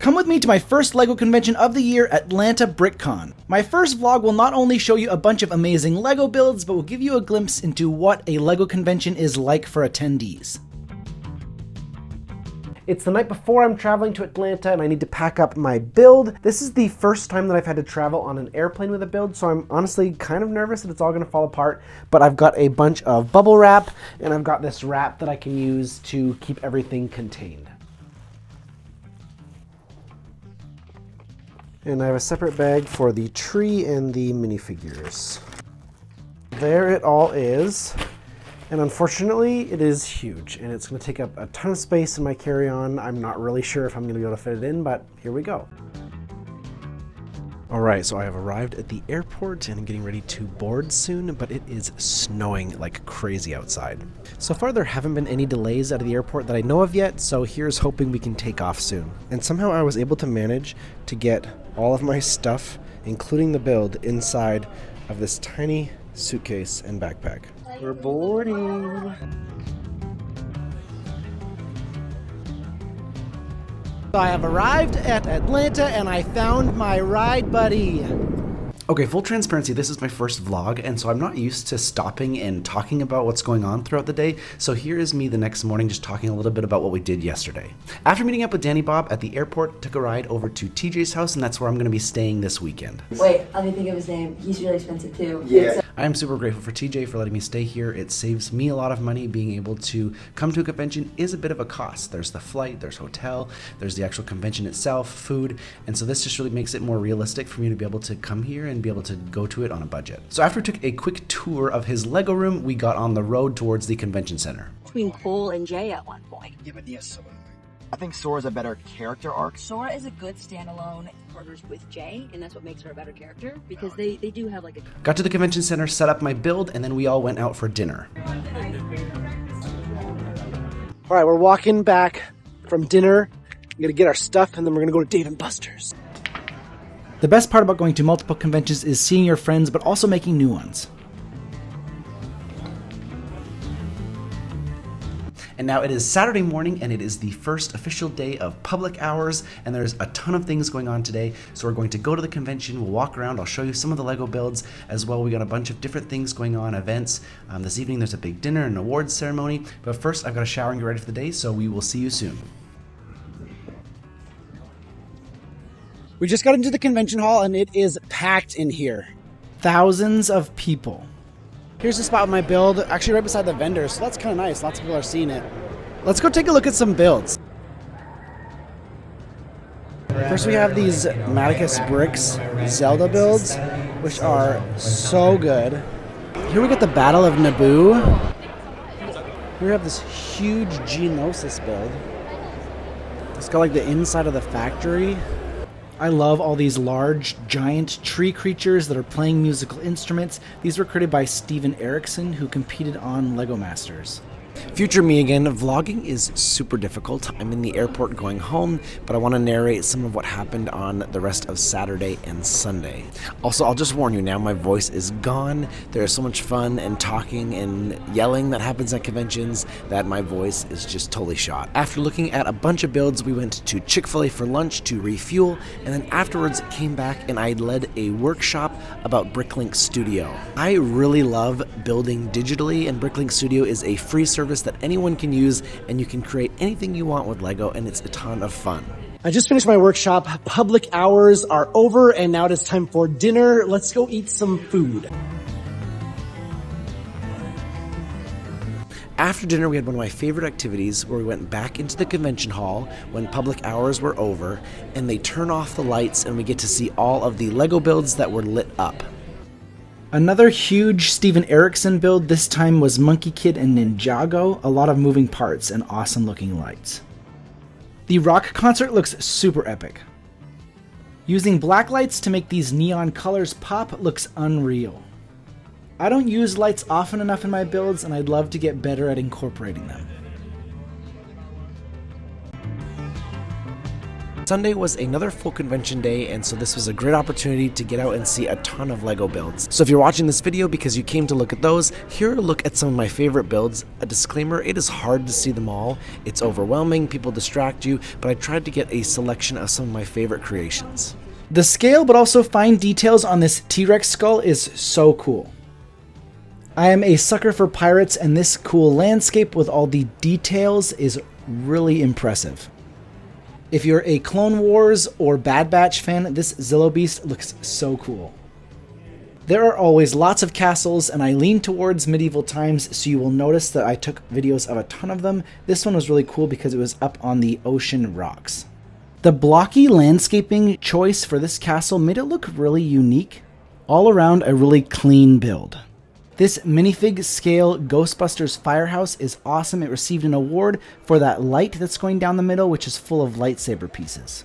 Come with me to my first LEGO convention of the year, Atlanta BrickCon. My first vlog will not only show you a bunch of amazing LEGO builds, but will give you a glimpse into what a LEGO convention is like for attendees. It's the night before I'm traveling to Atlanta and I need to pack up my build. This is the first time that I've had to travel on an airplane with a build, so I'm honestly kind of nervous that it's all gonna fall apart, but I've got a bunch of bubble wrap and I've got this wrap that I can use to keep everything contained. And I have a separate bag for the tree and the minifigures. There it all is. And unfortunately, it is huge, and it's gonna take up a ton of space in my carry-on. I'm not really sure if I'm gonna be able to fit it in, but here we go. All right, so I have arrived at the airport and I'm getting ready to board soon, but it is snowing like crazy outside. So far, there haven't been any delays out of the airport that I know of yet, so here's hoping we can take off soon. And somehow I was able to manage to get all of my stuff, including the build, inside of this tiny suitcase and backpack. We're boarding. I have arrived at Atlanta and I found my ride buddy. Okay, full transparency, this is my first vlog, and so I'm not used to stopping and talking about what's going on throughout the day, so here is me the next morning just talking a little bit about what we did yesterday. After meeting up with Danny Bob at the airport, took a ride over to TJ's house, and that's where I'm going to be staying this weekend. Wait, let me think of his name. He's really expensive too. Yeah. I am super grateful for TJ for letting me stay here. It saves me a lot of money. Being able to come to a convention is a bit of a cost. There's the flight, there's hotel, there's the actual convention itself, food, and so this just really makes it more realistic for me to be able to come here and be able to go to it on a budget. So after we took a quick tour of his Lego room, we got on the road towards the convention center. Between Cole and Jay at one point. Yeah, but yes, I think Sora's a better character arc. Sora is a good standalone partners with Jay, and that's what makes her a better character, because they do have like a... Got to the convention center, set up my build, and then we all went out for dinner. All right, we're walking back from dinner. We're gonna get our stuff, and then we're gonna go to Dave & Buster's. The best part about going to multiple conventions is seeing your friends, but also making new ones. And now it is Saturday morning, and it is the first official day of public hours, and there's a ton of things going on today. So we're going to go to the convention, we'll walk around, I'll show you some of the Lego builds as well. We got a bunch of different things going on, events. This evening there's a big dinner and awards ceremony, but first I've got to shower and get ready for the day, so we will see you soon. We just got into the convention hall and it is packed in here. Thousands of people. Here's the spot with my build, actually right beside the vendors, so that's kind of nice. Lots of people are seeing it. Let's go take a look at some builds. First we have these Maticus Bricks Zelda builds, which are so good. Here we get the Battle of Naboo. Here we have this huge Geonosis build. It's got like the inside of the factory. I love all these large, giant tree creatures that are playing musical instruments. These were created by Steven Erickson, who competed on LEGO Masters. Future me again. Vlogging is super difficult. I'm in the airport going home, but I want to narrate some of what happened on the rest of Saturday and Sunday. Also, I'll just warn you now, my voice is gone. There's so much fun and talking and yelling that happens at conventions that my voice is just totally shot. After looking at a bunch of builds, we went to Chick-fil-A for lunch to refuel, and then afterwards came back and I led a workshop about Bricklink Studio. I really love building digitally, and Bricklink Studio is a free service that anyone can use, and you can create anything you want with Lego, and it's a ton of fun. I just finished my workshop. Public hours are over, and now it is time for dinner. Let's go eat some food. After dinner, we had one of my favorite activities where we went back into the convention hall when public hours were over, and they turn off the lights, and we get to see all of the Lego builds that were lit up. Another huge Steven Erickson build, this time was Monkey Kid and Ninjago, a lot of moving parts and awesome looking lights. The rock concert looks super epic. Using black lights to make these neon colors pop looks unreal. I don't use lights often enough in my builds, and I'd love to get better at incorporating them. Sunday was another full convention day, and so this was a great opportunity to get out and see a ton of LEGO builds. So if you're watching this video because you came to look at those, here are a look at some of my favorite builds. A disclaimer, it is hard to see them all. It's overwhelming, people distract you, but I tried to get a selection of some of my favorite creations. The scale but also fine details on this T-Rex skull is so cool. I am a sucker for pirates, and this cool landscape with all the details is really impressive. If you're a Clone Wars or Bad Batch fan, this Zillo Beast looks so cool. There are always lots of castles, and I lean towards medieval times, so you will notice that I took videos of a ton of them. This one was really cool because it was up on the ocean rocks. The blocky landscaping choice for this castle made it look really unique. All around, a really clean build. This minifig scale Ghostbusters firehouse is awesome. It received an award for that light that's going down the middle, which is full of lightsaber pieces.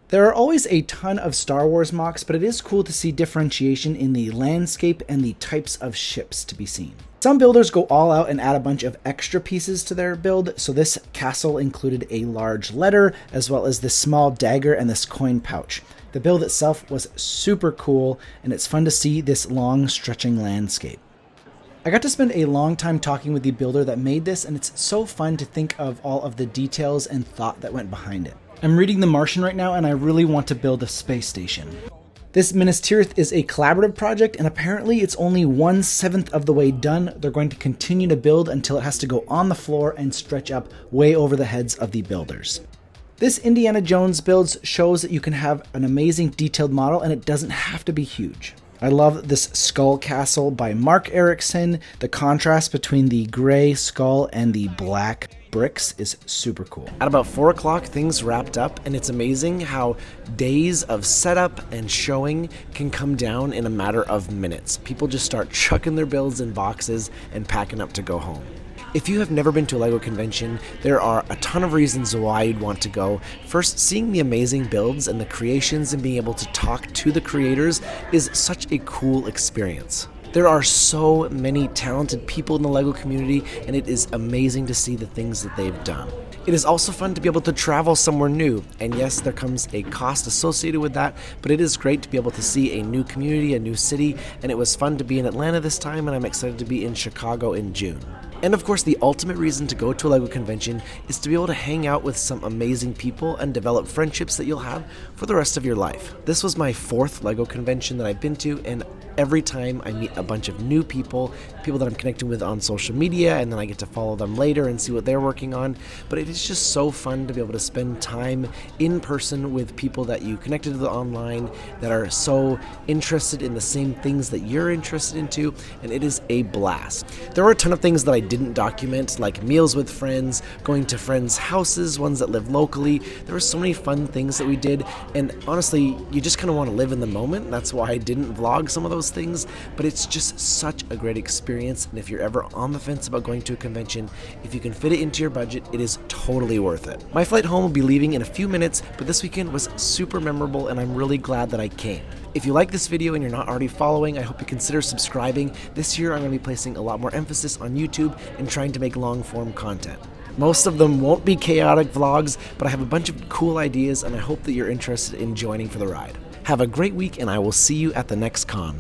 There are always a ton of Star Wars mocks, but it is cool to see differentiation in the landscape and the types of ships to be seen. Some builders go all out and add a bunch of extra pieces to their build, so this castle included a large letter, as well as this small dagger and this coin pouch. The build itself was super cool, and it's fun to see this long stretching landscape. I got to spend a long time talking with the builder that made this, and it's so fun to think of all of the details and thought that went behind it. I'm reading The Martian right now, and I really want to build a space station. This Minas Tirith is a collaborative project, and apparently it's only 1/7 of the way done. They're going to continue to build until it has to go on the floor and stretch up way over the heads of the builders. This Indiana Jones builds shows that you can have an amazing detailed model, and it doesn't have to be huge. I love this skull castle by Mark Erickson. The contrast between the gray skull and the black bricks is super cool. At about 4 o'clock, things wrapped up, and it's amazing how days of setup and showing can come down in a matter of minutes. People just start chucking their builds in boxes and packing up to go home. If you have never been to a LEGO convention, there are a ton of reasons why you'd want to go. First, seeing the amazing builds and the creations and being able to talk to the creators is such a cool experience. There are so many talented people in the LEGO community, and it is amazing to see the things that they've done. It is also fun to be able to travel somewhere new, and yes, there comes a cost associated with that, but it is great to be able to see a new community, a new city, and it was fun to be in Atlanta this time, and I'm excited to be in Chicago in June. And of course, the ultimate reason to go to a LEGO convention is to be able to hang out with some amazing people and develop friendships that you'll have for the rest of your life. This was my 4th LEGO convention that I've been to, and every time I meet a bunch of new people that I'm connecting with on social media, and then I get to follow them later and see what they're working on. But it is just so fun to be able to spend time in person with people that you connected with online that are so interested in the same things that you're interested into, and it is a blast. There were a ton of things that I didn't document, like meals with friends, going to friends' houses, ones that live locally. There were so many fun things that we did, and honestly, you just kind of want to live in the moment. That's why I didn't vlog some of those things, but it's just such a great experience, and if you're ever on the fence about going to a convention, if you can fit it into your budget, it is totally worth it. My flight home will be leaving in a few minutes, but this weekend was super memorable, and I'm really glad that I came. If you like this video and you're not already following, I hope you consider subscribing. This year I'm going to be placing a lot more emphasis on YouTube and trying to make long-form content. Most of them won't be chaotic vlogs, but I have a bunch of cool ideas, and I hope that you're interested in joining for the ride. Have a great week, and I will see you at the next con.